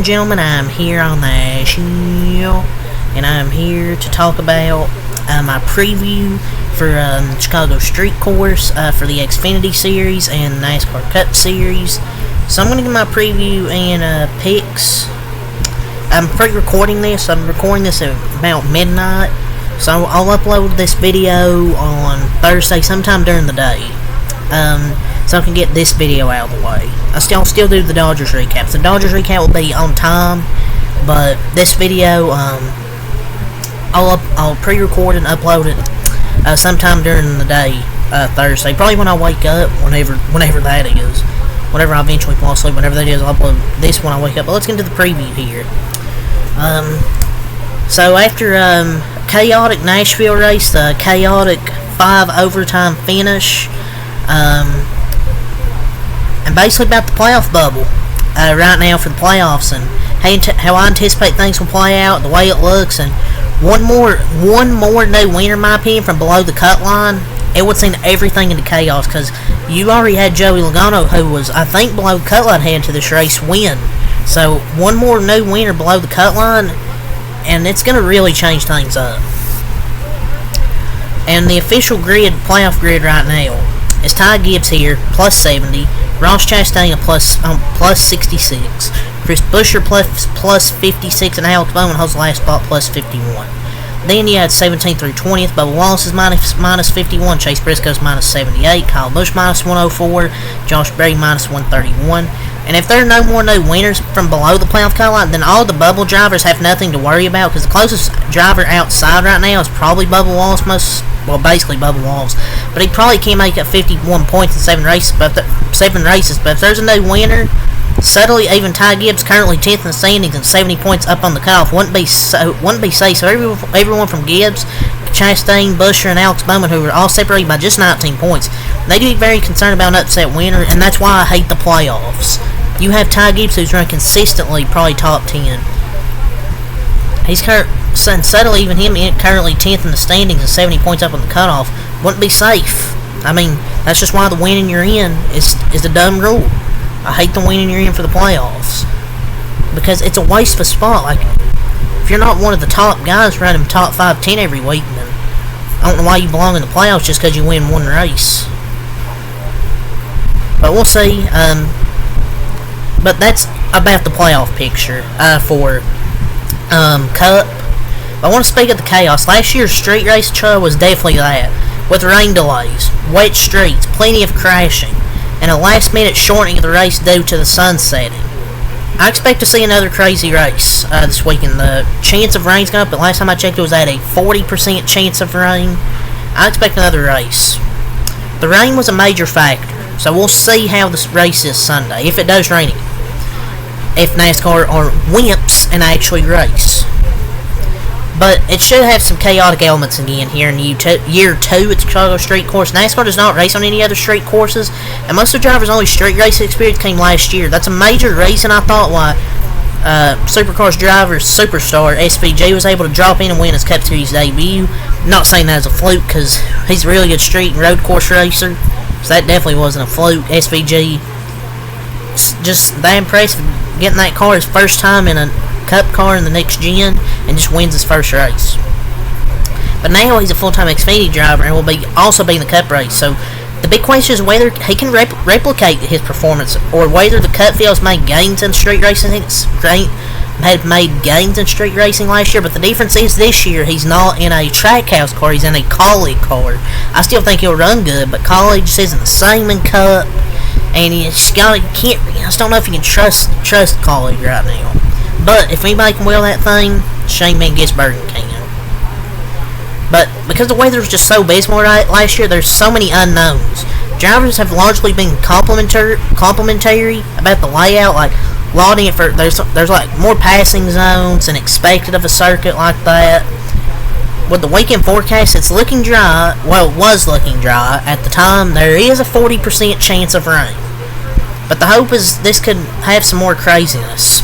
Gentlemen, I'm here on the show, and I'm here to talk about my preview for Chicago Street Course for the Xfinity Series and Nascar Cup Series. So I'm going to give my preview and picks. I'm pre-recording this. I'm recording this at about midnight, so I'll upload this video on Thursday sometime during the day. So I can get this video out of the way. I'll still do the Dodgers recap. The Dodgers recap will be on time, but this video, I'll pre-record and upload it sometime during the day, Thursday. Probably when I wake up, whenever that is. Whenever I eventually fall asleep, whenever that is, I'll upload this when I wake up. But let's get into the preview here. So after chaotic Nashville race, the chaotic 5 overtime finish, and basically about the playoff bubble right now for the playoffs and how I anticipate things will play out, the way it looks, and one more new winner, in my opinion, from below the cut line. It would send everything into chaos because you already had Joey Logano, who was, I think, below the cut line heading to this race, win. So one more new winner below the cut line, and it's going to really change things up. And the official playoff grid right now is Ty Gibbs here, plus 70. Ross Chastain plus 66. Chris Buescher plus 56, and Alex Bowman holds the last spot plus 51. Then you had 17th through 20th. Bubba Wallace is minus 51. Chase Briscoe's minus 78. Kyle Busch minus 104. Josh Berry minus 131. And if there are no more new winners from below the playoff cut line, then all the bubble drivers have nothing to worry about, because the closest driver outside right now is probably Bubba Wallace, basically Bubba Wallace. But he probably can't make up 51 points in 7 races. But if there's a new winner, subtly, even Ty Gibbs, currently 10th in the standings and 70 points up on the cutoff, wouldn't be safe. So everyone from Gibbs, Chastain, Buescher, and Alex Bowman, who are all separated by just 19 points, they do get very concerned about an upset winner, and that's why I hate the playoffs. You have Ty Gibbs, who's run consistently, probably top 10. And subtly, even him currently 10th in the standings and 70 points up on the cutoff, wouldn't be safe. I mean, that's just why the winning you're in is the dumb rule. I hate the winning you're in for the playoffs, because it's a waste of a spot. Like, if you're not one of the top guys running top 5, 10 every week, then I don't know why you belong in the playoffs just because you win one race. But we'll see. But that's about the playoff picture for Cup. I want to speak of the chaos. Last year's street race was definitely that, with rain delays, wet streets, plenty of crashing, and a last-minute shortening of the race due to the sun setting. I expect to see another crazy race this weekend. The chance of rain's going up, but last time I checked it was at a 40% chance of rain. I expect another race. The rain was a major factor, so we'll see how this race is Sunday, if it does rain again. If NASCAR are wimps and actually race. But it should have some chaotic elements again here in year 2 at Chicago Street Course. NASCAR does not race on any other street courses, and most of the drivers' only street racing experience came last year. That's a major reason, I thought, why Supercars driver superstar SVG was able to drop in and win his Cup Series debut. I'm not saying that as a fluke, because he's a really good street and road course racer, so that definitely wasn't a fluke. SVG, just that impressive, getting that car his first time in a Cup car in the next gen, and just wins his first race. But now he's a full-time Xfinity driver and will also be in the Cup race. So the big question is whether he can replicate his performance, or whether the Cup field has made gains in street racing. Had made gains in street racing last year, but the difference is this year he's not in a Trackhouse car; he's in a Colleague car. I still think he'll run good, but Colleague just isn't the same in Cup, and I just don't know if you can trust Colleague right now. But if anybody can wheel that thing, Shane Van Gisbergen can. But because the weather was just so abysmal last year, there's so many unknowns. Drivers have largely been complimentary about the layout, like lauding it for there's like more passing zones than expected of a circuit like that. With the weekend forecast, it's looking dry. Well, it was looking dry at the time. There is a 40% chance of rain, but the hope is this could have some more craziness.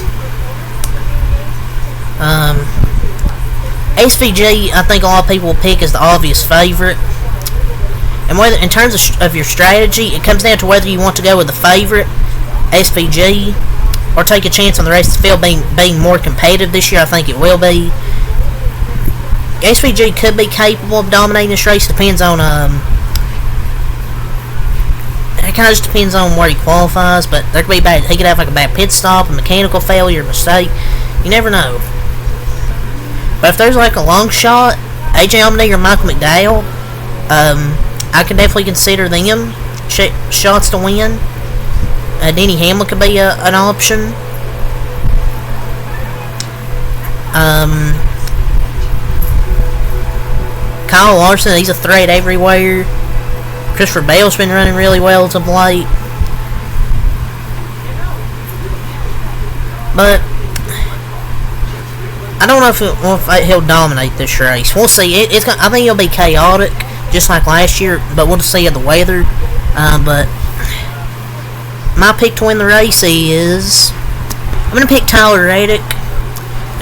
SVG, I think a lot of people will pick as the obvious favorite. And whether, in terms of your strategy, it comes down to whether you want to go with the favorite, SVG, or take a chance on the race field being more competitive this year. I think it will be. SVG could be capable of dominating this race. Depends on it kind of just depends on where he qualifies. But there could be bad. He could have like a bad pit stop, a mechanical failure, a mistake. You never know. But if there's like a long shot, AJ Allmendinger or Michael McDowell, I could definitely consider them shots to win. Denny Hamlin could be an option. Kyle Larson, he's a threat everywhere. Christopher Bell's been running really well as of late. But I don't know if he'll dominate this race. We'll see. I think it'll be chaotic, just like last year. But we'll see the weather. But my pick to win the race is I'm going to pick Tyler Reddick,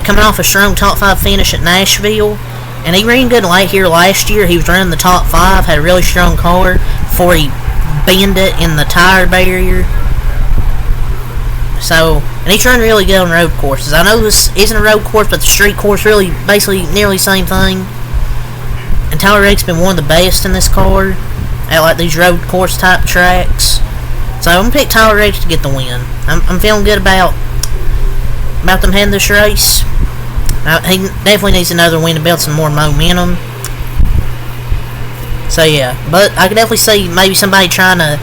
coming off a strong top 5 finish at Nashville. And he ran good late here last year. He was running the top 5, had a really strong car before he bent it in the tire barrier. So, and he's running really good on road courses. I know this isn't a road course, but the street course really basically nearly the same thing. And Tyler Reddick's been one of the best in this car at like these road course type tracks. So I'm gonna pick Tyler Reddick to get the win. I'm feeling good about them heading this race. He definitely needs another win to build some more momentum. So yeah, but I could definitely see maybe somebody trying to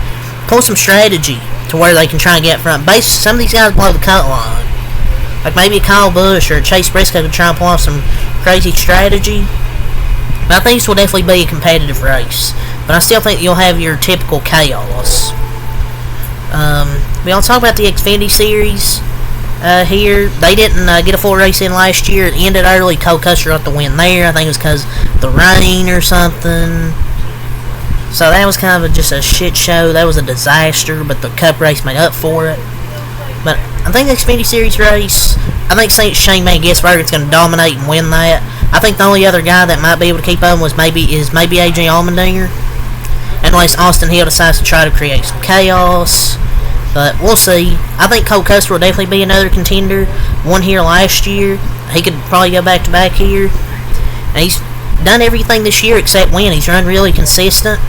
pull some strategy to where they can try and get front. Some of these guys below the cut line, like maybe a Kyle Busch or a Chase Briscoe could try and pull off some crazy strategy. But I think this will definitely be a competitive race. But I still think you'll have your typical chaos. We'll talk about the Xfinity series. Here, they didn't get a full race in last year. It ended early. Cole Custer got the win there. I think it was because of the rain or something. So that was kind of just a shit show. That was a disaster, but the Cup race made up for it. But I think the Xfinity Series race, I think Shane Van Gisbergen is going to dominate and win that. I think the only other guy that might be able to keep up is maybe AJ Allmendinger, unless Austin Hill decides to try to create some chaos. But we'll see. I think Cole Custer will definitely be another contender. Won here last year. He could probably go back-to-back here. And he's done everything this year except win. He's run really consistent.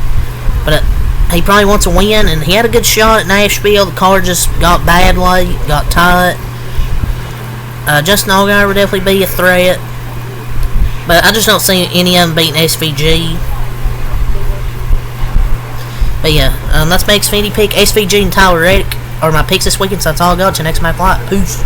But he probably wants a win. And he had a good shot at Nashville. The car just got bad late. Got tight. Justin Allgaier would definitely be a threat. But I just don't see any of them beating SVG. But yeah, that's my Xfinity pick. SVG and Tyler Reddick are my picks this weekend, so that's all I got. Till next match. Peace.